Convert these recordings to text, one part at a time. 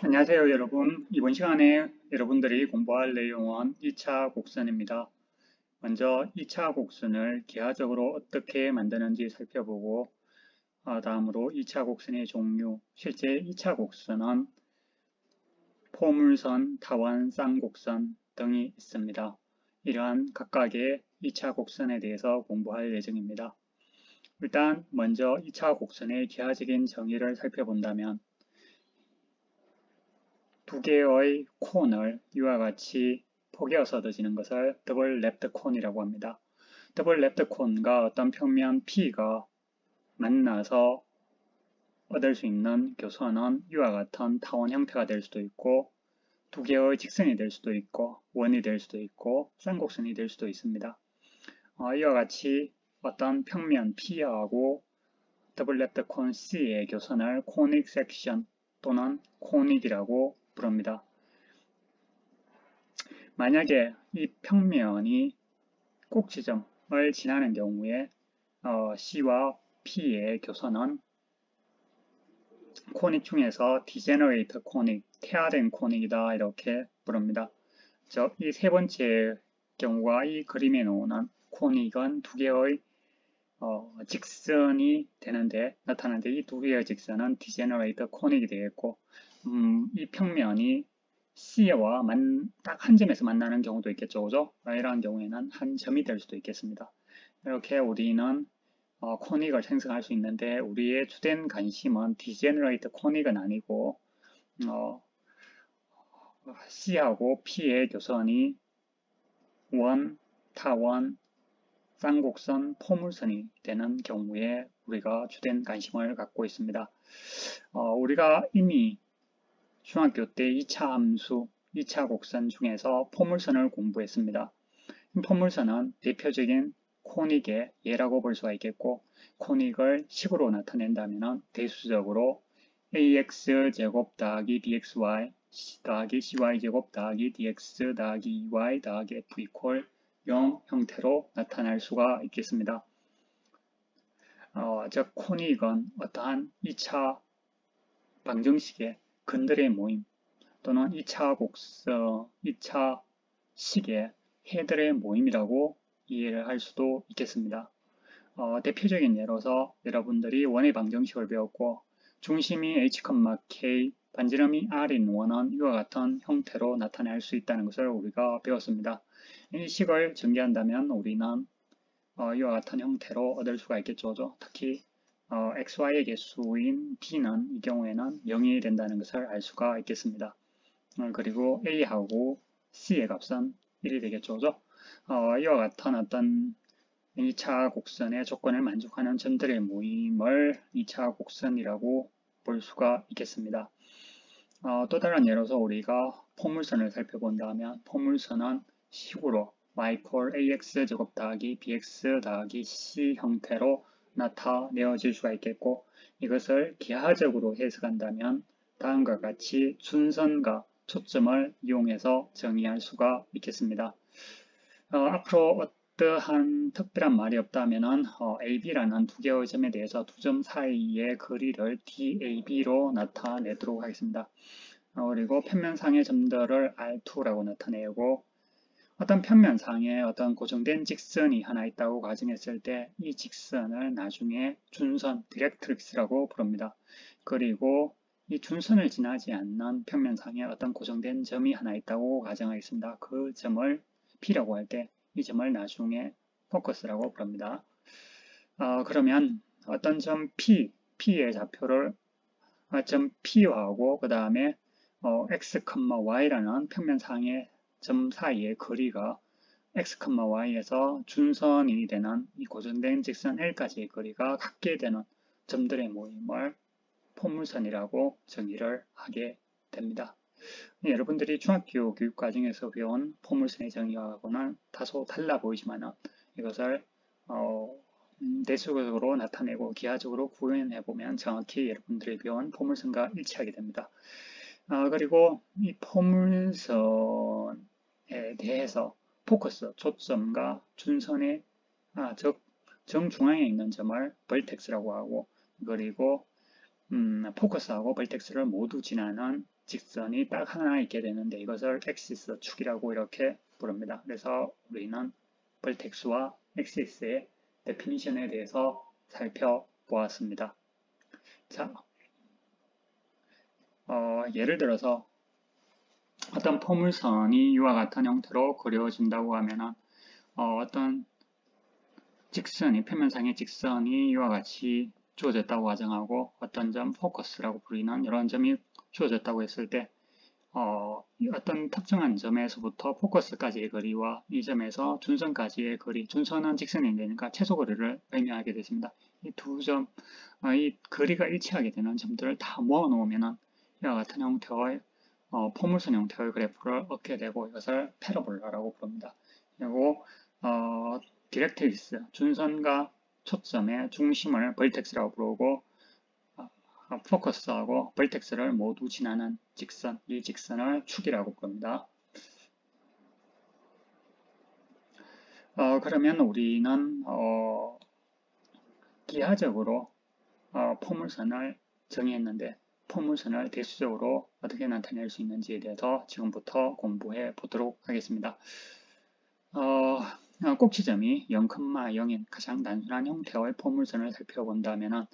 안녕하세요 여러분. 이번 시간에 여러분들이 공부할 내용은 2차 곡선입니다. 먼저 2차 곡선을 기하적으로 어떻게 만드는지 살펴보고 다음으로 2차 곡선의 종류, 실제 2차 곡선은 포물선, 타원, 쌍곡선 등이 있습니다. 이러한 각각의 2차 곡선에 대해서 공부할 예정입니다. 일단 먼저 2차 곡선의 기하적인 정의를 살펴본다면 두 개의 콘을 이와 같이 포개어서 얻어지는 것을 더블 랩트 콘이라고 합니다. 더블 랩트 콘과 어떤 평면 P가 만나서 얻을 수 있는 교선은 이와 같은 타원 형태가 될 수도 있고 두 개의 직선이 될 수도 있고 원이 될 수도 있고 쌍곡선이 될 수도 있습니다. 이와 같이 어떤 평면 P하고 더블 랩트 콘 C의 교선을 코닉 섹션 또는 코닉이라고 부릅니다. 만약에 이 평면이 꼭지점을 지나는 경우에 C와 P의 교선은 코닉 중에서 디제너레이터 코닉, 퇴화된 코닉이다 이렇게 부릅니다. 이 세 번째 경우가 이 그림에 나오는 코닉은 두 개의 직선이 나타나는데 이 두 개의 직선은 디제너레이터 코닉이 되겠고 이 평면이 C와 딱 한 점에서 만나는 경우도 있겠죠. 그죠? 이러한 경우에는 한 점이 될 수도 있겠습니다. 이렇게 우리는 코닉을 생성할 수 있는데 우리의 주된 관심은 디제너레이트 코닉은 아니고 C하고 P의 교선이 원, 타원, 쌍곡선, 포물선이 되는 경우에 우리가 주된 관심을 갖고 있습니다. 우리가 이미 중학교 때 2차 함수, 2차 곡선 중에서 포물선을 공부했습니다. 포물선은 대표적인 코닉의 예라고 볼 수가 있겠고 코닉을 식으로 나타낸다면 대수적으로 ax제곱 더하기 bxy 더하기 cy제곱 더하기 dx 더하기 ey 더하기 f 이퀄 0 형태로 나타날 수가 있겠습니다. 즉 코닉은 어떠한 2차 방정식의 근들의 모임 또는 2차 곡선, 2차 식의 해들의 모임이라고 이해를 할 수도 있겠습니다. 대표적인 예로서 여러분들이 원의 방정식을 배웠고 중심이 h, k, 반지름이 r인 원은 이와 같은 형태로 나타낼 수 있다는 것을 우리가 배웠습니다. 이 식을 전개한다면 우리는 이와 같은 형태로 얻을 수가 있겠죠. 특히 xy의 개수인 b는 이 경우에는 0이 된다는 것을 알 수가 있겠습니다. 그리고 a하고 c의 값은 1이 되겠죠. 이와 같은 어떤 2차 곡선의 조건을 만족하는 점들의 모임을 2차 곡선이라고 볼 수가 있겠습니다. 또 다른 예로서 우리가 포물선을 살펴본다면 포물선은 식으로 y ax 제곱 더하기 bx 더하기 c 형태로 나타내어질 수가 있겠고 이것을 기하적으로 해석한다면 다음과 같이 순선과 초점을 이용해서 정의할 수가 있겠습니다. 앞으로 어떠한 특별한 말이 없다면 AB라는 두 개의 점에 대해서 두 점 사이의 거리를 DAB로 나타내도록 하겠습니다. 그리고 평면상의 점들을 R2라고 나타내고 어떤 평면상에 어떤 고정된 직선이 하나 있다고 가정했을 때 이 직선을 나중에 준선, 디렉트릭스라고 부릅니다. 그리고 이 준선을 지나지 않는 평면상에 어떤 고정된 점이 하나 있다고 가정하겠습니다. 그 점을 P라고 할 때 이 점을 나중에 포커스라고 부릅니다. 그러면 어떤 점 P의 좌표를 점 P하고 그 다음에 x, y라는 평면상의 점 사이의 거리가 x, y에서 준선이 되는 이 고정된 직선 L까지의 거리가 같게 되는 점들의 모임을 포물선이라고 정의를 하게 됩니다. 여러분들이 중학교 교육과정에서 배운 포물선의 정의하고는 다소 달라 보이지만 이것을 대수적으로 나타내고 기하적으로 구현해보면 정확히 여러분들이 배운 포물선과 일치하게 됩니다. 그리고 이 포물선에 대해서 포커스, 초점과 준선의 즉 정중앙에 있는 점을 벌텍스라고 하고 그리고 포커스하고 벌텍스를 모두 지나는 직선이 딱 하나 있게 되는데 이것을 엑시스 축이라고 이렇게 부릅니다. 그래서 우리는 벌텍스와 엑시스의 데피니션에 대해서 살펴보았습니다. 자, 예를 들어서 어떤 포물선이 이와 같은 형태로 그려진다고 하면 어떤 직선이 표면상의 직선이 이와 같이 주어졌다고 가정하고 어떤 점 포커스라고 부르는 이런 점이 주어졌다고 했을 때 어떤 특정한 점에서부터 포커스까지의 거리와 이 점에서 준선까지의 거리, 준선은 직선이 되니까 최소 거리를 의미하게 되습니다. 이 두 점, 이 거리가 일치하게 되는 점들을 다 모아 놓으면 이와 같은 형태의 포물선 형태의 그래프를 얻게 되고 이것을 패러볼라라고 부릅니다. 그리고 디렉트리스, 준선과 초점의 중심을 벌텍스라고 부르고 포커스하고 벌텍스를 모두 지나는 직선, 이 직선을 축이라고 부릅니다. 그러면 우리는 기하적으로 포물선을 정의했는데 포물선을 대수적으로 어떻게 나타낼 수 있는지에 대해서 지금부터 공부해 보도록 하겠습니다. 꼭지점이 0,0인 가장 단순한 형태의 포물선을 살펴본다면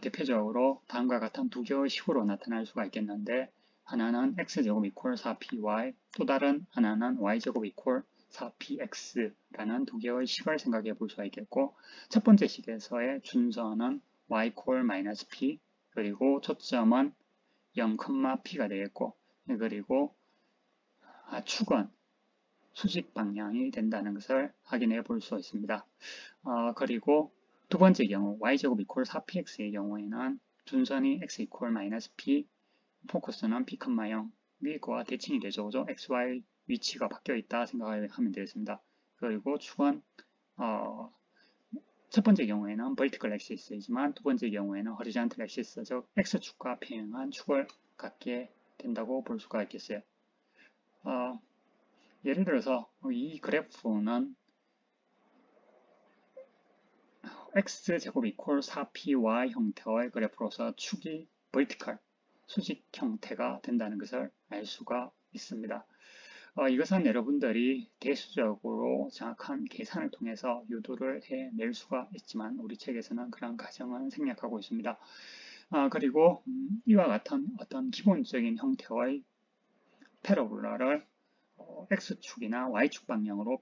대표적으로 다음과 같은 두 개의 식으로 나타날 수가 있겠는데 하나는 x제곱 이퀄 4py 또 다른 하나는 y제곱 이퀄 4px라는 두 개의 식을 생각해 볼 수가 있겠고 첫 번째 식에서의 준선은 y 콜 -p 그리고 초점은 0,p가 되겠고 그리고 축은 수직 방향이 된다는 것을 확인해 볼 수 있습니다. 그리고 두 번째 경우 y제곱 이퀄 4px의 경우에는 준선이 x 이퀄 -p 포커스는 p, 0 위과 대칭이 되죠. 그죠? xy 위치가 바뀌어 있다 생각하면 되겠습니다. 그리고 축은 첫 번째 경우에는 vertical axis이지만 두 번째 경우에는 horizontal axis, 즉 x축과 평행한 축을 갖게 된다고 볼 수가 있겠어요. 예를 들어서 이 그래프는 x제곱 이퀄 4py 형태의 그래프로서 축이 vertical, 수직 형태가 된다는 것을 알 수가 있습니다. 이것은 여러분들이 대수적으로 정확한 계산을 통해서 유도를 해낼 수가 있지만 우리 책에서는 그런 가정은 생략하고 있습니다. 그리고 이와 같은 어떤 기본적인 형태의 패러볼라를 X축이나 Y축 방향으로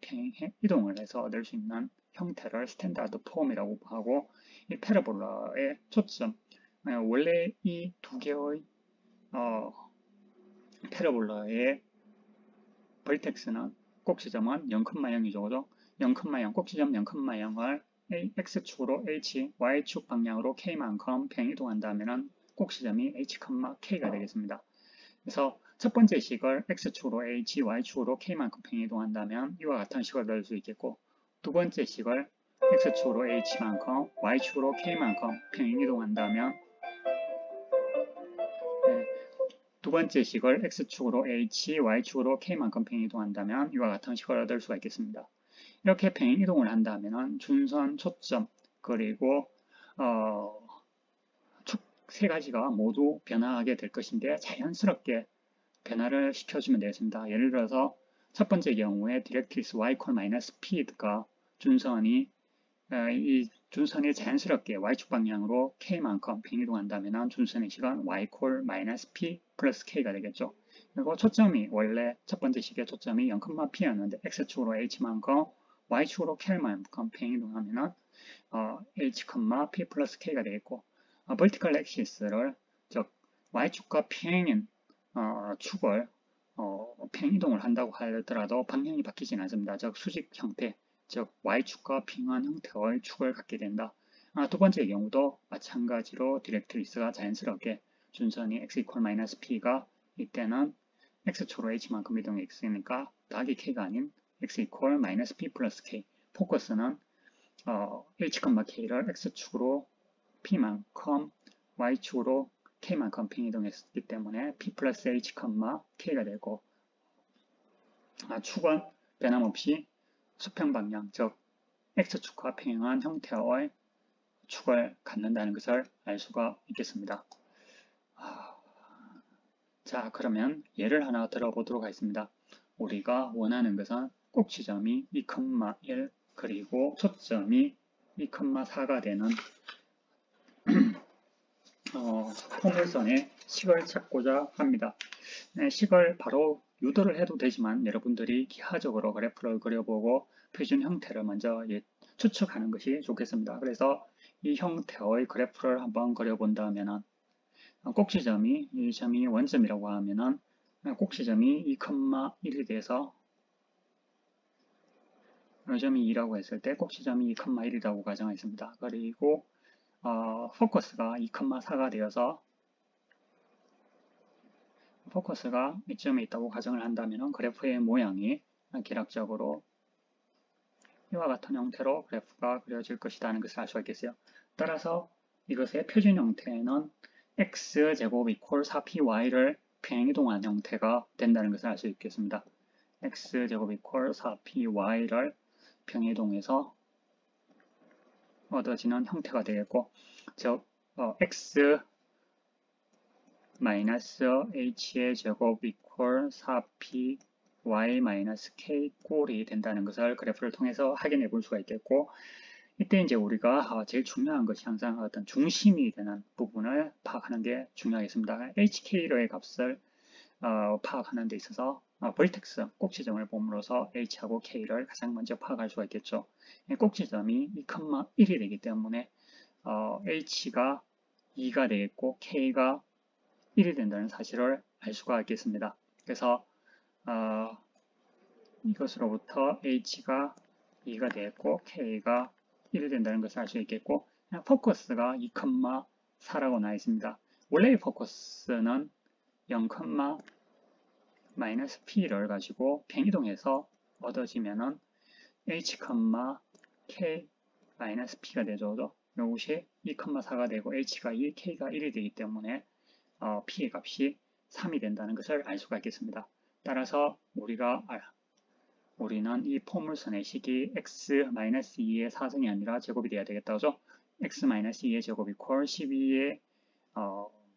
이동을 해서 얻을 수 있는 형태를 스탠다드 폼이라고 하고 이 패러볼라의 초점, 원래 이 두 개의 패러볼라의 벌텍스는 꼭지점은 0,0이죠. 그죠? 0,0, 꼭지점 0,0을 X축으로 H, Y축 방향으로 K만큼 평이동한다면 꼭지점이 H, K가 되겠습니다. 그래서 첫 번째 식을 X축으로 H, Y축으로 K만큼 평이동한다면 이와 같은 식을 넣을 수 있겠고 두 번째 식을 X축으로 H만큼, Y축으로 K만큼 평이동한다면 두 번째 식을 X축으로 H, Y축으로 K만큼 평이동한다면 이와 같은 식을 얻을 수가 있겠습니다. 이렇게 평이동을 한다면 준선, 초점, 그리고 축 세 가지가 모두 변화하게 될 것인데 자연스럽게 변화를 시켜주면 되겠습니다. 예를 들어서 첫 번째 경우에 디렉트리스 y -p가 준선이 이 준선이 자연스럽게 y축 방향으로 k만큼 평이동한다면 준선의 식은 y -p 플러스 k가 되겠죠. 그리고 초점이 원래 첫 번째 식의 초점이 0,p였는데 x축으로 h만큼 y축으로 k만큼 평이동하면 h, p 플러스 k가 되겠고 vertical axis를 즉 y축과 평행인 축을 평이동을 한다고 하더라도 방향이 바뀌진 않습니다. 즉 수직 형태, 즉 Y축과 평행한 형태의 축을 갖게 된다. 두 번째 경우도 마찬가지로 디렉트리스가 자연스럽게 준선이 x 이퀄 -p가 이때는 x축으로 h만큼 이동이 있으니까 더하기 k가 아닌 x 이퀄 -p 플러스 k 포커스는 h, k를 x축으로 p만큼 y축으로 k만큼 평이동했기 때문에 p 플러스 h, k가 되고 축은 변함없이 수평 방향, 즉 x축과 평행한 형태의 축을 갖는다는 것을 알 수가 있겠습니다. 자, 그러면 예를 하나 들어보도록 하겠습니다. 우리가 원하는 것은 꼭지점이 2,1 그리고 초점이 2,4가 되는 포물선의 식을 찾고자 합니다. 네, 식을 바로 유도를 해도 되지만 여러분들이 기하적으로 그래프를 그려보고 표준 형태를 먼저 추측하는 것이 좋겠습니다. 그래서 이 형태의 그래프를 한번 그려본다면 꼭지점이 이 점이 원점이라고 하면은 꼭지점이 2,1이 돼서 이 점이 2라고 했을 때 꼭지점이 2,1이라고 가정했습니다. 그리고 포커스가 2,4가 되어서 포커스가 이점에 있다고 가정을 한다면 그래프의 모양이 기락적으로 이와 같은 형태로 그래프가 그려질 것이라는 것을 알 수가 있겠어요. 따라서 이것의 표준 형태는 x제곱 이퀄 4py를 평행이동한 형태가 된다는 것을 알 수 있겠습니다. x제곱 이퀄 4py를 평행이동해서 얻어지는 형태가 되겠고, 즉 x 마이너스 h의 제곱 이퀄 4py 마이너스 k 꼴이 된다는 것을 그래프를 통해서 확인해 볼 수가 있겠고, 이때 이제 우리가 제일 중요한 것이 항상 어떤 중심이 되는 부분을 파악하는 게 중요하겠습니다. hk의 값을 파악하는 데 있어서 벌텍스 꼭지점을 봄으로써 h하고 k를 가장 먼저 파악할 수가 있겠죠. 꼭지점이 2,1이 되기 때문에 h가 2가 되겠고 k가 1이 된다는 사실을 알 수가 있겠습니다. 그래서 이것으로부터 h가 2가 되겠고 k가 1이 된다는 것을 알 수 있겠고, 포커스가 2,4라고 나와 있습니다. 원래의 포커스는 0, 마이너스 p를 가지고 평이동해서 얻어지면은 h, k 마이너스 p가 되죠. 이것이 2,4가 되고 h가 2, k가 1이 되기 때문에 p의 값이 3이 된다는 것을 알 수가 있겠습니다. 따라서 우리는 이 포물선의 식이 x-2의 4승이 아니라 제곱이 되어야 되겠다. 그죠? x-2의 제곱 이퀄 12의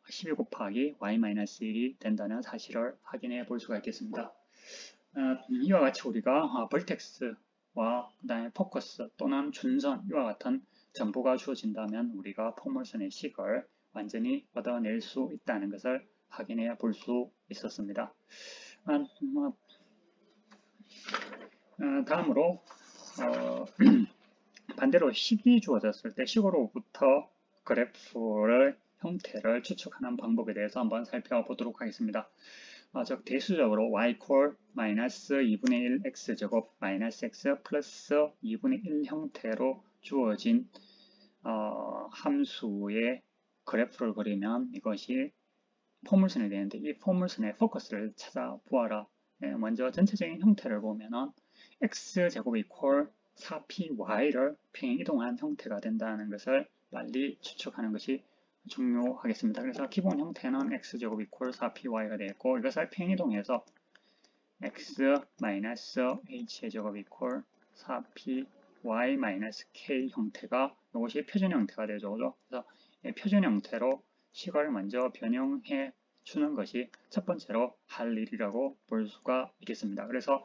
12 곱하기 y-1이 된다는 사실을 확인해 볼 수가 있겠습니다. 이와 같이 우리가 벌텍스와 그 다음에 포커스 또는 준선 이와 같은 정보가 주어진다면 우리가 포물선의 식을 완전히 얻어낼 수 있다는 것을 확인해 볼 수 있었습니다. 다음으로 반대로 식이 주어졌을 때 식으로부터 그래프를 형태를 추측하는 방법에 대해서 한번 살펴보도록 하겠습니다. 즉 대수적으로 y 콜 마이너스 2분의 1 x제곱 마이너스 x 플러스 2분의 1 형태로 주어진 함수의 그래프를 그리면 이것이 포물선이 되는데, 이 포물선의 포커스를 찾아보아라. 먼저 전체적인 형태를 보면은 x제곱 이퀄 4py를 평행이동한 형태가 된다는 것을 빨리 추측하는 것이 중요하겠습니다. 그래서 기본 형태는 x제곱 이퀄 4py가 되겠고, 이것을 평행이동해서 x-h의 제곱 이퀄 4py-k 형태가 이것이 표준 형태가 되죠. 그래서 표준 형태로 식을 먼저 변형해 주는 것이 첫 번째로 할 일이라고 볼 수가 있겠습니다. 그래서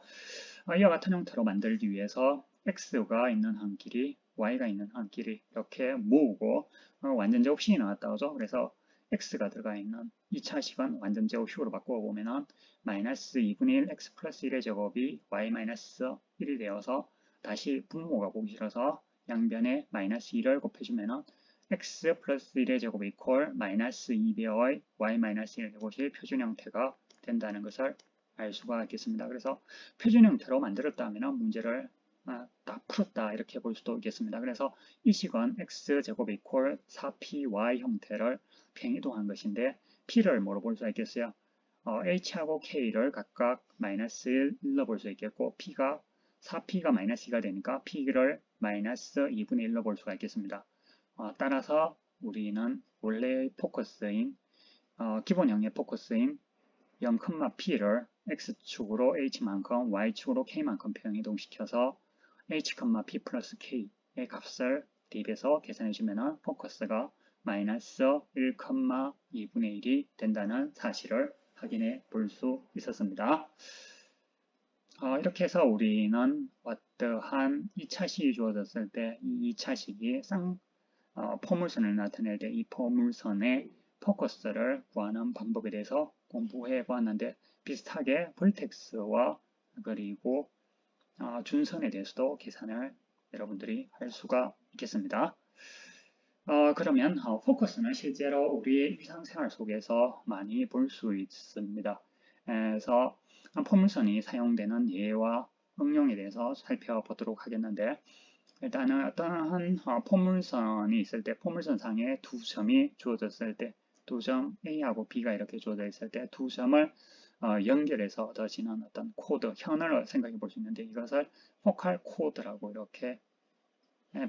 이와 같은 형태로 만들기 위해서 x가 있는 한 길이, y가 있는 한 길이 이렇게 모으고 완전 제곱식이 나왔다. 그죠? 그래서 x가 들어가 있는 2차 식은 완전 제곱식으로 바꾸어 보면은 마이너스 2분의 1 x 플러스 1의 제곱이 y 마이너스 1이 되어서 다시 분모가 보기 싫어서 양변에 마이너스 2를 곱해주면은 x 플러스 1의 제곱 이퀄 마이너스 2배의 y 마이너스 1 이것이 표준 형태가 된다는 것을 알 수가 있겠습니다. 그래서 표준 형태로 만들었다면 문제를 다 풀었다 이렇게 볼 수도 있겠습니다. 그래서 이 식은 x제곱 이퀄 4py 형태를 평이동한 것인데 p를 뭐로 볼 수가 있겠어요? h하고 k를 각각 마이너스 1로 볼 수 있겠고 4p가 마이너스 2가 되니까 p를 마이너스 2분의 1로 볼 수가 있겠습니다. 따라서 우리는 원래의 포커스인 기본형의 포커스인 0,p를 x축으로 h만큼 y축으로 k만큼 평이동시켜서 h, p 플러스 k의 값을 대입해서 계산해주면 포커스가 마이너스 1,2분의 1이 된다는 사실을 확인해 볼 수 있었습니다. 이렇게 해서 우리는 어떠한 2차식이 주어졌을 때 이 2차식이 포물선을 나타낼 때 이 포물선의 포커스를 구하는 방법에 대해서 공부해 보았는데, 비슷하게 벌텍스와 그리고 준선에 대해서도 계산을 여러분들이 할 수가 있겠습니다. 그러면 포커스는 실제로 우리의 일상생활 속에서 많이 볼 수 있습니다. 그래서 포물선이 사용되는 예와 응용에 대해서 살펴보도록 하겠는데, 일단은 어떠한 포물선이 있을 때, 포물선상에 두 점이 주어졌을 때, 두 점 A하고 B가 이렇게 주어져 있을 때 두 점을 연결해서 얻어지는 어떤 코드, 현을 생각해 볼 수 있는데, 이것을 포칼 코드라고 이렇게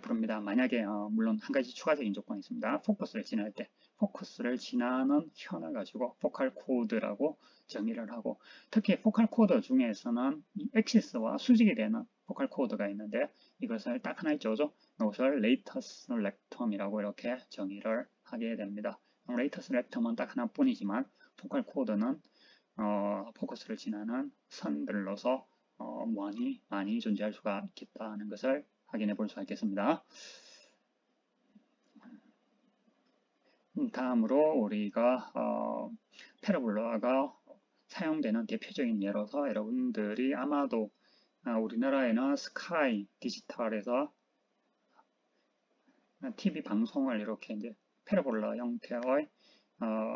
부릅니다. 만약에 물론 한 가지 추가적인 조건이 있습니다. 포커스를 지날 때 포커스를 지나는 현을 가지고 포칼 코드라고 정의를 하고, 특히 포칼 코드 중에서는 이 액시스와 수직이 되는 포칼 코드가 있는데, 이것을 딱 하나 있죠. 이것을 레이터스 렉텀이라고 이렇게 정의를 하게 됩니다. 레이터스 렉텀은 딱 하나뿐이지만 포칼 코드는 포커스를 지나는 선들로서 많이 존재할 수가 있겠다는 것을 확인해 볼 수가 있겠습니다. 다음으로 우리가 패러볼라가 사용되는 대표적인 예로서 여러분들이 아마도 우리나라에는 스카이 디지털에서 TV 방송을 이렇게 이제 패러볼라 형태의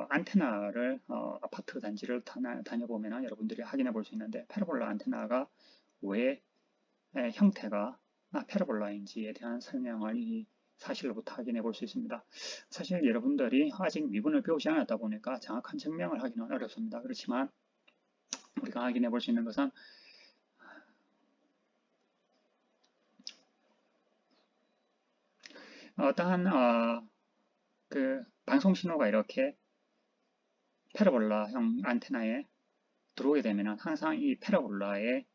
안테나를 아파트 단지를 다녀보면 여러분들이 확인해 볼 수 있는데, 패러볼라 안테나가 왜 형태가 패러볼라인지에 대한 설명을 이 사실로부터 확인해 볼 수 있습니다. 사실 여러분들이 아직 미분을 배우지 않았다 보니까 정확한 증명을 하기는 어렵습니다. 그렇지만 우리가 확인해 볼 수 있는 것은 어떠한 그 방송 신호가 이렇게 패러볼라형 안테나에 들어오게 되면 항상 이 패러볼라의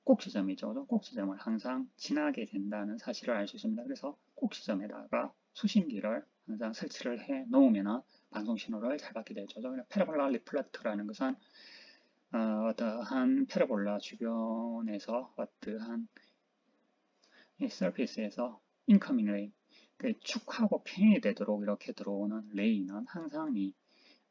꼭지점이죠. 꼭지점을 항상 지나게 된다는 사실을 알 수 있습니다. 그래서 꼭지점에다가 수신기를 항상 설치를 해 놓으면 방송 신호를 잘 받게 되죠. 패러볼라 리플렉터라는 것은 어떠한 패러볼라 주변에서 어떠한 서피스에서 인커밍 레이, 축하고 평행이 되도록 이렇게 들어오는 레이는 항상 이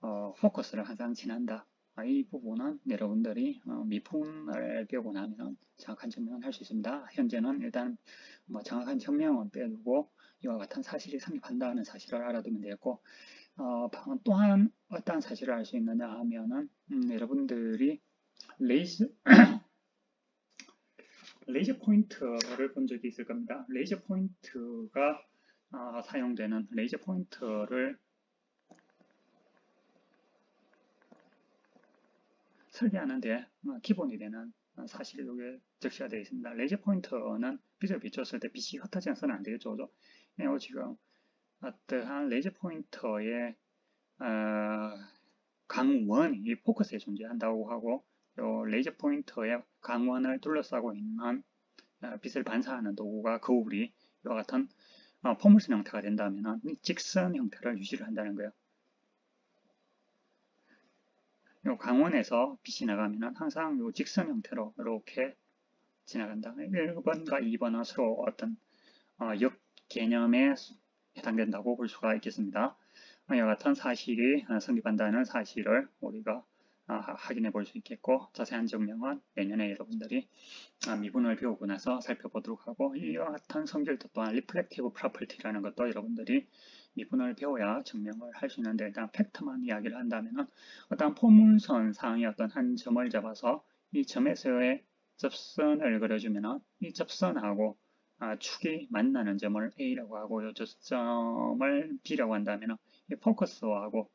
포커스를 항상 지난다. 이 부분은 여러분들이 미분을 배우고 나면 정확한 증명을 할 수 있습니다. 현재는 일단 정확한 증명은 빼두고 이와 같은 사실이 성립한다는 사실을 알아두면 되겠고, 또한 어떤 사실을 알 수 있느냐 하면은 여러분들이 레이저 포인터를 본 적이 있을 겁니다. 레이저 포인트가 사용되는 레이저 포인터를 설계하는데 기본이 되는 사실이 여기에 적시가 되어 있습니다. 레이저 포인터는 빛을 비췄을 때 빛이 흩어지 않서는 안 되겠죠. 지금 어떠한 레이저 포인터의 강원이 포커스에 존재한다고 하고, 레이저 포인터의 강원을 둘러싸고 있는 빛을 반사하는 도구가 거울이 이와 같은 포물선 형태가 된다면 직선 형태를 유지를 한다는 거예요. 강원에서 빛이 나가면 항상 요 직선 형태로 이렇게 지나간다. 1번과 2번은 서로 어떤 역 개념에 해당된다고 볼 수가 있겠습니다. 이와 같은 사실이 성립한다는 사실을 우리가 확인해 볼 수 있겠고, 자세한 증명은 내년에 여러분들이 미분을 배우고 나서 살펴보도록 하고, 이와 같은 성질도 또한 리플렉티브 프로퍼티라는 것도 여러분들이 미분을 배워야 증명을 할 수 있는데, 일단 팩트만 이야기를 한다면 어떤 포물선 상의 어떤 한 점을 잡아서 이 점에서의 접선을 그려주면 이 접선하고 축이 만나는 점을 A라고 하고, 이 접점을 B라고 한다면 이 포커스하고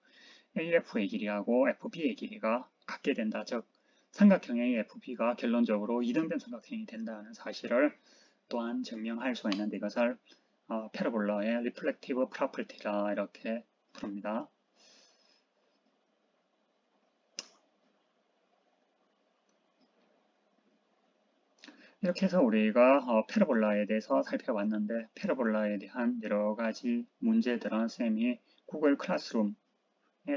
AF의 길이하고 FB의 길이가 같게 된다. 즉 삼각형의 FB가 결론적으로 이등변 삼각형이 된다는 사실을 또한 증명할 수가 있는데, 이것을 패러볼라의 리플렉티브 프로퍼티라 이렇게 부릅니다. 이렇게 해서 우리가 패러볼라에 대해서 살펴봤는데, 패러볼라에 대한 여러 가지 문제들은 쌤이 구글 클래스룸에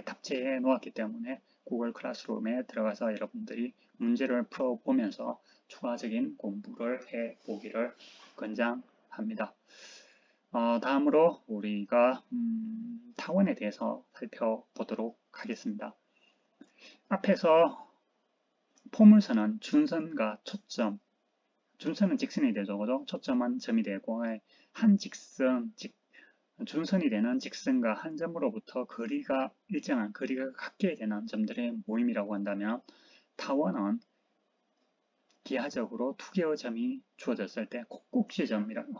탑재해 놓았기 때문에 구글 클래스룸에 들어가서 여러분들이 문제를 풀어보면서 추가적인 공부를 해보기를 권장합니다. 다음으로 우리가 타원에 대해서 살펴보도록 하겠습니다. 앞에서 포물선은 준선과 초점, 준선은 직선이 되죠, 그죠? 초점은 점이 되고 한 직선, 준선이 되는 직선과 한 점으로부터 거리가 일정한 거리가 같게 되는 점들의 모임이라고 한다면 타원은 기하적으로 두 개의 점이 주어졌을 때 꼭꼭지점이라고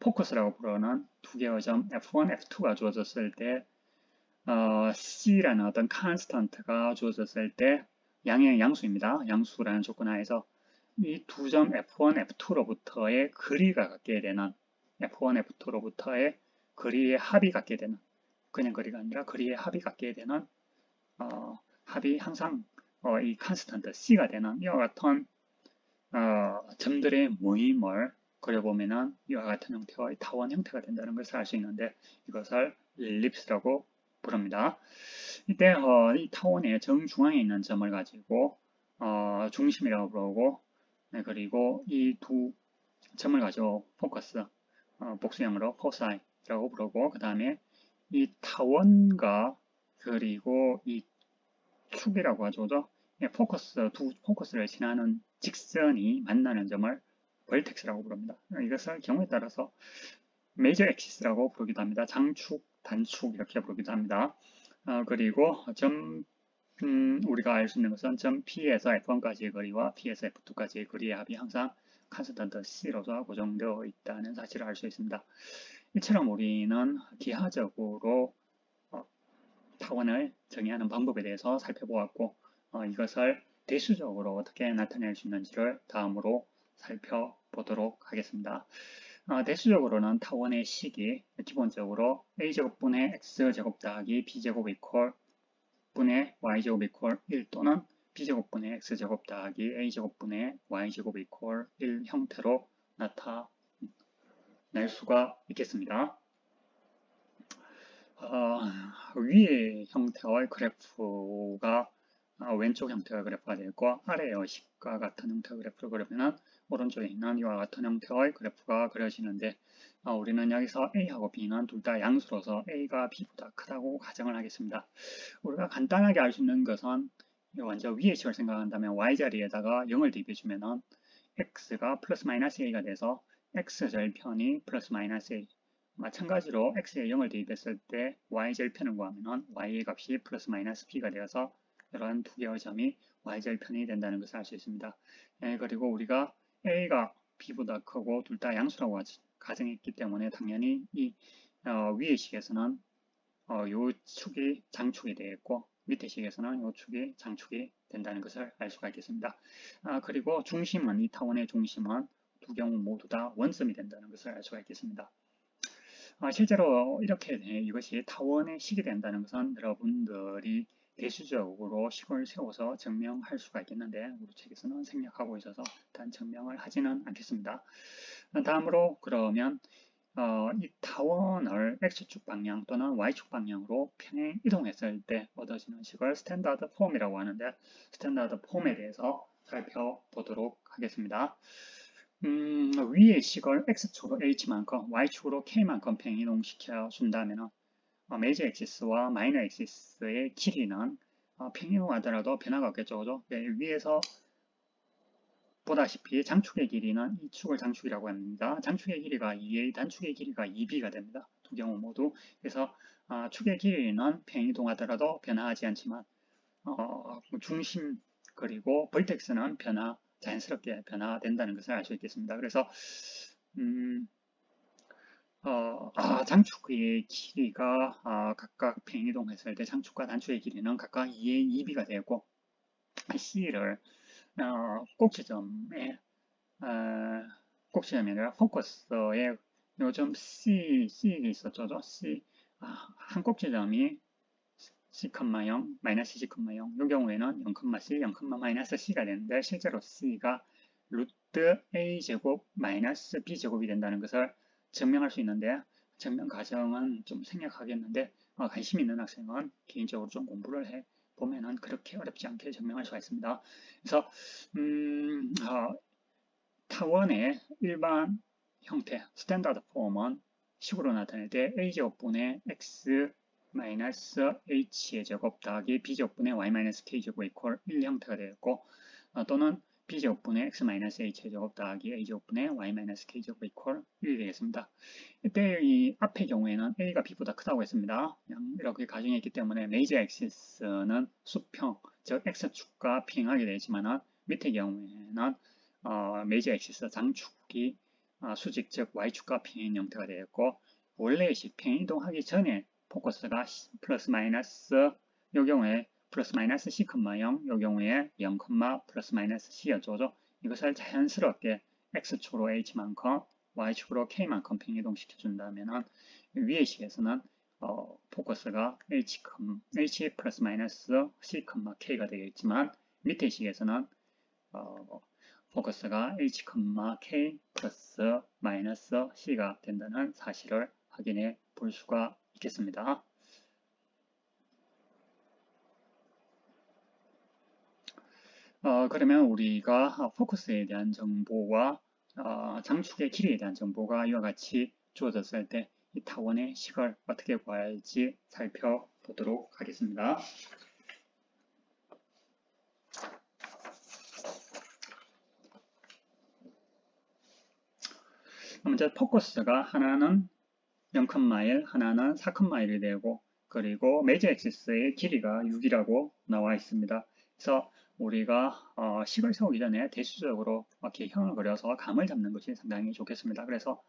포커스라고 부르는 두 개의 점 F1, F2가 주어졌을 때 C라는 어떤 컨스턴트가 주어졌을 때 양의 양수입니다. 양수라는 조건 하에서 이 두 점 F1, F2로부터의 거리가 같게 되는 F1, F2로부터의 거리의 합이 같게 되는 그냥 거리가 아니라 거리의 합이 같게 되는 합이 항상 이 컨스턴트 C가 되는 이와 같은 점들의 모임을 그려보면은 이와 같은 형태의 타원 형태가 된다는 것을 알 수 있는데 이것을 일립스라고 부릅니다. 이때 이 타원의 정중앙에 있는 점을 가지고 중심이라고 부르고 그리고 이 두 점을 가지고 포커스 복수형으로 포사이라고 부르고 그 다음에 이 타원과 그리고 이 축이라고 하죠. 두 포커스를 지나는 직선이 만나는 점을 벌텍스라고 부릅니다. 이것을 경우에 따라서 메이저 엑시스라고 부르기도 합니다. 장축, 단축 이렇게 부르기도 합니다. 그리고 우리가 알 수 있는 것은 점 P에서 F1까지의 거리와 P에서 F2까지의 거리의 합이 항상 컨스턴트 C로서 고정되어 있다는 사실을 알 수 있습니다. 이처럼 우리는 기하적으로 타원을 정의하는 방법에 대해서 살펴보았고 이것을 대수적으로 어떻게 나타낼 수 있는지를 다음으로 살펴보도록 하겠습니다. 대수적으로는 타원의 식이 기본적으로 a제곱분의 x제곱 더하기 b제곱 이퀄 분의 y제곱 이퀄 1 또는 b제곱분의 x제곱 더하기 a제곱분의 y제곱 이퀄 1 형태로 나타낼 수가 있겠습니다. 위의 형태의 그래프가 왼쪽 형태의 그래프가 되고 아래의 식과 같은 형태의 그래프를 그리면 오른쪽에 있는 이와 같은 형태의 그래프가 그려지는데 우리는 여기서 A하고 B는 둘 다 양수로서 A가 B보다 크다고 가정을 하겠습니다. 우리가 간단하게 알 수 있는 것은 먼저 위의 식을 생각한다면 Y자리에다가 0을 대입해주면 X가 플러스 마이너스 A가 돼서 X절편이 플러스 마이너스 A 마찬가지로 x에 0을 대입했을 때 y절편을 구하면 y의 값이 플러스 마이너스 b가 되어서 이러한 두 개의 점이 y절편이 된다는 것을 알 수 있습니다. 그리고 우리가 a가 b보다 크고 둘 다 양수라고 가정했기 때문에 당연히 이 위의 식에서는 이 축이 장축이 되겠고 밑에 식에서는 이 축이 장축이 된다는 것을 알 수가 있겠습니다. 그리고 중심은 이 타원의 중심은 두 경우 모두 다 원점이 된다는 것을 알 수가 있겠습니다. 실제로 이렇게 이것이 타원의 식이 된다는 것은 여러분들이 대수적으로 식을 세워서 증명할 수가 있겠는데 우리 책에서는 생략하고 있어서 일단 증명을 하지는 않겠습니다. 다음으로 그러면 이 타원을 X축 방향 또는 Y축 방향으로 평행 이동했을 때 얻어지는 식을 스탠다드 폼이라고 하는데 스탠다드 폼에 대해서 살펴보도록 하겠습니다. 위의 식을 X축으로 H만큼, Y축으로 K만큼 평이동시켜 준다면 메이저 엑시스와 마이너 엑시스의 길이는 평이동하더라도 변화가 없겠죠. 그죠? 위에서 보다시피 장축의 길이는 이 축을 장축이라고 합니다. 장축의 길이가 2A, 단축의 길이가 2B가 됩니다. 두 경우 모두. 그래서 축의 길이는 평이동하더라도 변화하지 않지만 중심 그리고 벌텍스는 자연스럽게 변화된다는 것을 알 수 있겠습니다. 그래서 장축의 길이가 각각 평이동했을 때 장축과 단축의 길이는 각각 2A, 2B가 되고 C를 꼭지점에 아니라 포커스에 요즘 C 있었죠. C 한 꼭지점이 C, 0, 마이너스 C, 0. 이 경우에는 0,C, 0,-C가 되는데 실제로 C가 루트 A제곱 마이너스 B제곱이 된다는 것을 증명할 수 있는데 증명 과정은 좀 생략하겠는데 관심 있는 학생은 개인적으로 좀 공부를 해 보면은 그렇게 어렵지 않게 증명할 수가 있습니다. 그래서 타원의 일반 형태, 스탠다드 폼은 식으로 나타낼 때 a제곱분의 x 마이너스 h의 제곱 더하기 b제곱분의 y 마이너스 k제곱 이퀄 1 형태가 되겠고, 또는 b제곱분의 x 마이너스 h의 제곱 더하기 a제곱분의 y 마이너스 k제곱 이퀄 1이 되겠습니다. 이때 이 앞의 경우에는 a가 b보다 크다고 했습니다. 이렇게 가정했기 때문에 메이저 엑시스는 수평, 즉 x축과 비행하게 되지만 밑의 경우에는 메이저 엑시스 장축이 수직, 즉 y축과 비행 형태가 되었고, 원래의 식평 이동하기 전에 포커스가 플러스 마이너스, 이 경우에 플러스 마이너스 c, 0, 이 경우에 0, 플러스 마이너스 c였죠. 이것을 자연스럽게 x축으로 h만큼, y축으로 k만큼 평이동시켜 준다면 위의 식에서는 포커스가 h 플러스 마이너스 c, k가 되겠지만, 밑의 식에서는 포커스가 h, k 플러스 마이너스 c가 된다는 사실을 확인해 볼 수가 있겠습니다. 그러면 우리가 포커스에 대한 정보와 장축의 길이에 대한 정보가 이와 같이 주어졌을 때 이 타원의 식을 어떻게 구할지 살펴보도록 하겠습니다. 먼저 포커스가 하나는 0,1, 하나는 4,1이 되고, 그리고 메이저 엑시스의 길이가 6이라고 나와 있습니다. 그래서 우리가 식을 세우기 전에 대수적으로 개형을 그려서 감을 잡는 것이 상당히 좋겠습니다. 그래서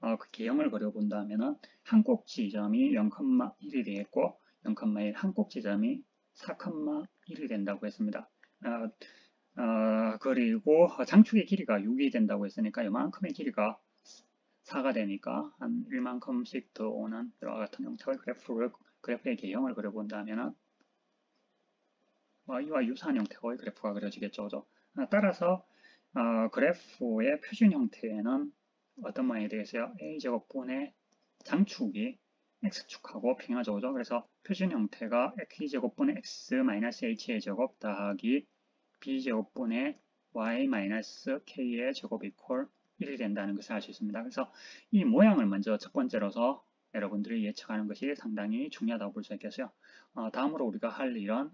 그 개형을 그려본다면 한 꼭지점이 0,1이 되겠고, 0,1 한 꼭지점이 4,1이 된다고 했습니다. 그리고 장축의 길이가 6이 된다고 했으니까 이만큼의 길이가 4가 되니까 한 1만큼씩 더 오는 이와 같은 형태의 그래프의 개형을 그려본다면 이와 유사한 형태의 그래프가 그려지겠죠. 따라서 그래프의 표준 형태에는 어떤 모양이 되겠어요? a제곱분의 장축이 x축하고 평행하죠. 그래서 표준 형태가 x제곱분의 x 마이너스 h의 제곱 더하기 b제곱분의 y 마이너스 k의 제곱 이퀄 1이 된다는 것을 알 수 있습니다. 그래서 이 모양을 먼저 첫 번째로서 여러분들이 예측하는 것이 상당히 중요하다고 볼 수 있겠어요. 다음으로 우리가 할 일은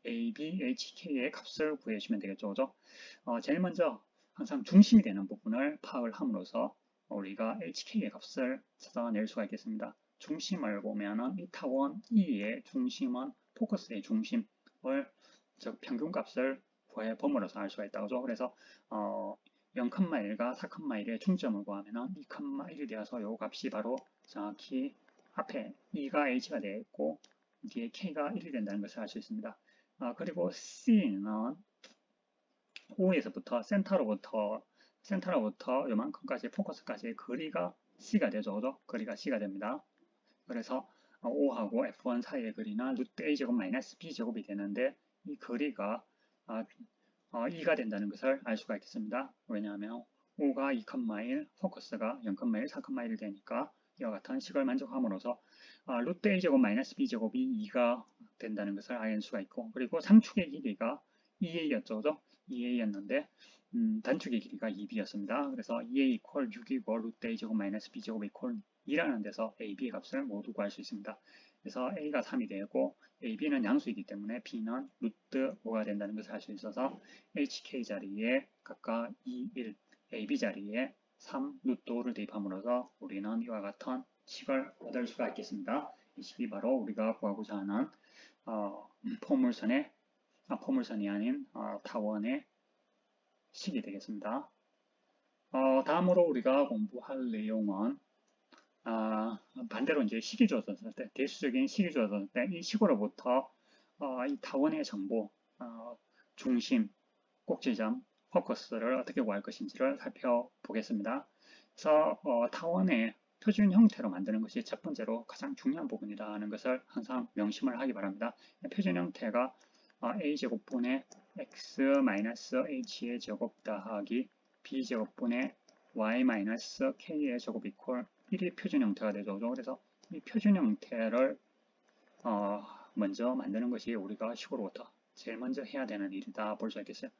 a, b, h, k의 값을 구해주면 되겠죠. 제일 먼저 항상 중심이 되는 부분을 파악을 함으로써 우리가 hk의 값을 찾아낼 수가 있겠습니다. 중심을 보면은 이 타원 E의 중심은 포커스의 중심을, 즉 평균값을 구해 봄으로써 알 수가 있다고. 그래서 0,1과 4,1의 중점을 구하면 2,1이 되어서 이 값이 바로 정확히 앞에 E가 H가 되어 있고 뒤에 K가 1이 된다는 것을 알 수 있습니다. 그리고 C는 O에서부터 센터로부터 요만큼까지 포커스까지의 거리가 C가 되죠. 거리가 C가 됩니다. 그래서 O하고 F1 사이의 거리는 루트 A제곱 마이너스 B제곱이 되는데 이 거리가 2가 된다는 것을 알 수가 있겠습니다. 왜냐하면 O가 2,1, 포커스가 0,1, 4,1이 되니까 이와 같은 식을 만족함으로써 루트 A제곱 마이너스 B제곱이 2가 된다는 것을 알 수가 있고, 그리고 장축의 길이가 2A였죠. 2A였는데 단축의 길이가 2B였습니다. 그래서 2A 이퀄 6이고 루트 A제곱 마이너스 B제곱 이퀄 2라는 데서 A, B의 값을 모두 구할 수 있습니다. 그래서 A가 3이 되고 AB는 양수이기 때문에 B는 루트 5가 된다는 것을 알 수 있어서 HK 자리에 각각 2, 1, AB 자리에 3, 루트 5를 대입함으로써 우리는 이와 같은 식을 얻을 수가 있겠습니다. 이 식이 바로 우리가 구하고자 하는 포물선이 아닌 타원의 식이 되겠습니다. 다음으로 우리가 공부할 내용은 반대로 이제 식이 주어졌을 때, 대수적인 식이 주어졌을 때 이 식으로부터 이 타원의 정보, 중심, 꼭지점, 포커스를 어떻게 구할 것인지를 살펴보겠습니다. 그래서 타원의 표준 형태로 만드는 것이 첫 번째로 가장 중요한 부분이다 하는 것을 항상 명심을 하기 바랍니다. 표준 형태가 a제곱분의 x-h의 제곱 더하기 b제곱분의 y-k의 제곱 이퀄 1이 표준 형태가 되죠. 그래서 이 표준 형태를 먼저 만드는 것이 우리가 식으로부터 제일 먼저 해야 되는 일이다 볼 수 있겠어요.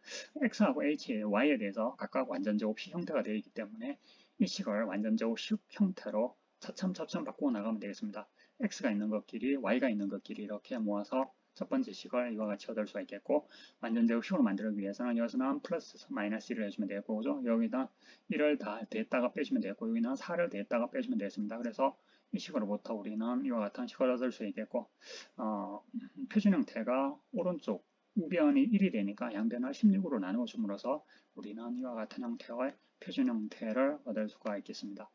x하고 h, y에 대해서 각각 완전제곱식 형태가 되어 있기 때문에 이 식을 완전제곱식 형태로 차츰차츰 바꾸어 나가면 되겠습니다. x가 있는 것끼리 y가 있는 것끼리 이렇게 모아서 첫 번째 식을 이와 같이 얻을 수가 있겠고, 완전제곱식으로 만들기 위해서는 여기서는 플러스 마이너스 1을 해주면 되겠고, 그죠? 여기다 1을 다 대했다가 빼주면 되겠고, 여기는 4를 대했다가 빼주면 되겠습니다. 그래서 이 식으로부터 우리는 이와 같은 식을 얻을 수 있겠고, 표준 형태가 오른쪽 우변이 1이 되니까 양변을 16으로 나누어 줌으로써 우리는 이와 같은 형태의 표준 형태를 얻을 수가 있겠습니다.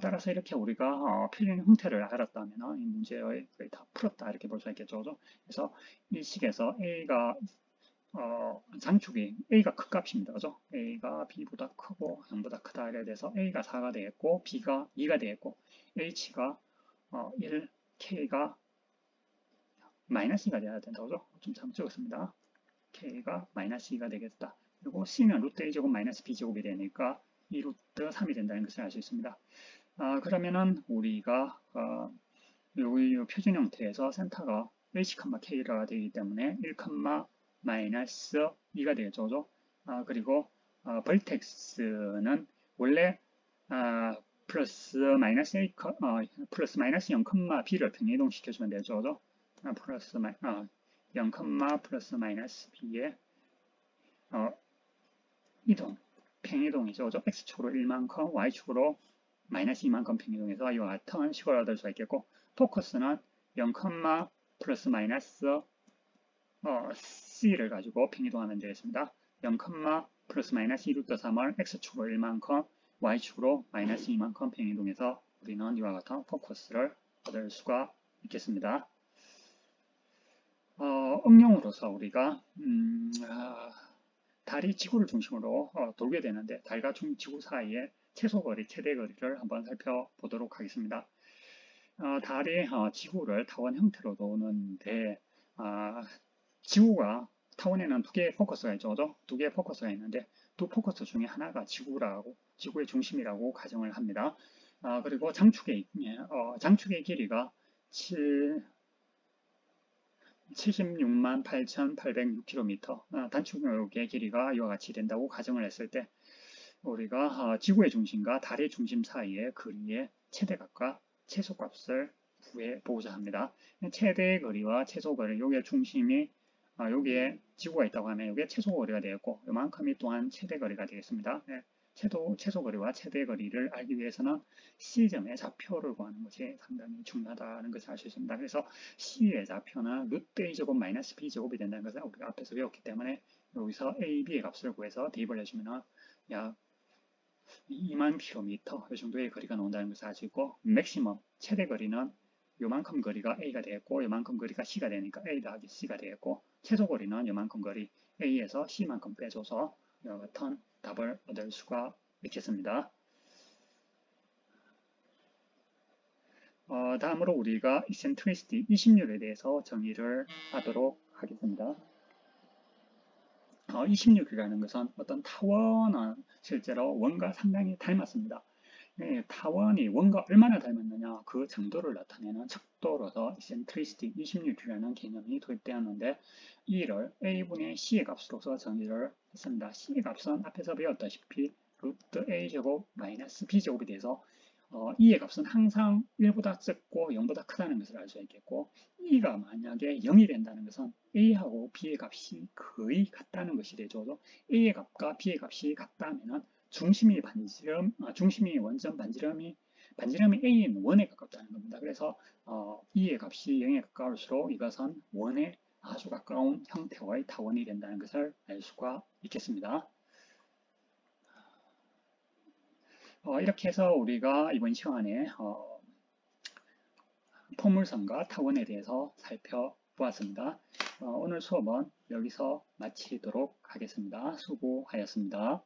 따라서 이렇게 우리가 표준 형태를 알았다면 이 문제의 거의 다 풀었다 이렇게 볼 수 있겠죠. 그래서 이 식에서 A가 장축이 A가 큰 값입니다. 그죠? A가 B보다 크고 0보다 크다 이래 돼서 A가 4가 되겠고 B가 2가 되겠고 H가 1, K가 마이너스 2가 돼야 된다고 죠? 좀 잘못 적었습니다. K가 마이너스 2가 되겠다. 그리고 C는 루트 A제곱 마이너스 B제곱이 되니까 2 루트 3이 된다는 것을 알 수 있습니다. 그러면은 우리가 여기 표준 형태에서 센터가 H, K가 되기 때문에 1, 마이너스 2가 되겠죠. 그죠? 그리고 벌텍스는 원래 플러스 마이너스 0, B를 평행이동 시켜주면 되죠. 그죠? 플러스 0, 플러스 마이너스 B의 이동, 평이동이죠. 그죠? X축으로 1만큼, Y축으로 마이너스 2만큼 평이동해서 이와 같은 식을 얻을 수가 있겠고, 포커스는 0, 플러스 마이너스 C를 가지고 평이동하면 되겠습니다. 0, 플러스 마이너스 2루트 3을 X축으로 1만큼, Y축으로 마이너스 2만큼 평이동해서 우리는 이와 같은 포커스를 얻을 수가 있겠습니다. 응용으로서 우리가 달이 지구를 중심으로 돌게 되는데 달과 지구 사이의 최소거리, 최대거리를 한번 살펴보도록 하겠습니다. 달이 지구를 타원 형태로 도는데 지구가 타원에는 두 개의 포커스가 있죠. 두 개의 포커스가 있는데 두 포커스 중에 하나가 지구의 중심이라고 가정을 합니다. 그리고 장축의 길이가 76만 8,806km, 단축의 길이가 이와 같이 된다고 가정을 했을 때 우리가 지구의 중심과 달의 중심 사이의 거리의 최대값과 최소값을 구해보고자 합니다. 최대 거리와 최소 거리, 여기에 중심이 여기에 지구가 있다고 하면 여기에 최소 거리가 되겠고 이만큼이 또한 최대 거리가 되겠습니다. 최소 거리와 최대 거리를 알기 위해서는 C점의 좌표를 구하는 것이 상당히 중요하다는 것을 알 수 있습니다. 그래서 C의 좌표는 루트 A제곱 마이너스 B제곱이 된다는 것을 우리가 앞에서 배웠기 때문에 여기서 A, B의 값을 구해서 대입을 해주면 약 2만 km 이 정도의 거리가 나온다는 것을 알 수 있고, 맥시멈 최대 거리는 요만큼 거리가 A가 되겠고 요만큼 거리가 C가 되니까 A 더하기 C가 되겠고, 최소 거리는 요만큼 거리 A에서 C만큼 빼줘서 이와 같은 답을 얻을 수가 있겠습니다. 다음으로 우리가 이센트리시티, 이심률에 대해서 정의를 하도록 하겠습니다. 이심률이라는 것은 어떤 타원은 실제로 원과 상당히 닮았습니다. 타원이 원과 얼마나 닮았느냐 그 정도를 나타내는 척도로서 이센트리시티, 이심률이라는 개념이 도입되었는데 이를 A분의 C의 값으로서 정의를 했습니다. C의 값은 앞에서 배웠다시피 루트 A제곱 마이너스 B제곱이 돼서 E의 값은 항상 1보다 작고 0보다 크다는 것을 알 수 있겠고, E가 만약에 0이 된다는 것은 A하고 B의 값이 거의 같다는 것이 되죠. A의 값과 B의 값이 같다면 중심이 원점, 반지름이 A인 원에 가깝다는 겁니다. 그래서 E의 값이 0에 가까울수록 이것은 원에 아주 가까운 형태의 타원이 된다는 것을 알 수가 있겠습니다. 이렇게 해서 우리가 이번 시간에 포물선과 타원에 대해서 살펴보았습니다. 오늘 수업은 여기서 마치도록 하겠습니다. 수고하셨습니다.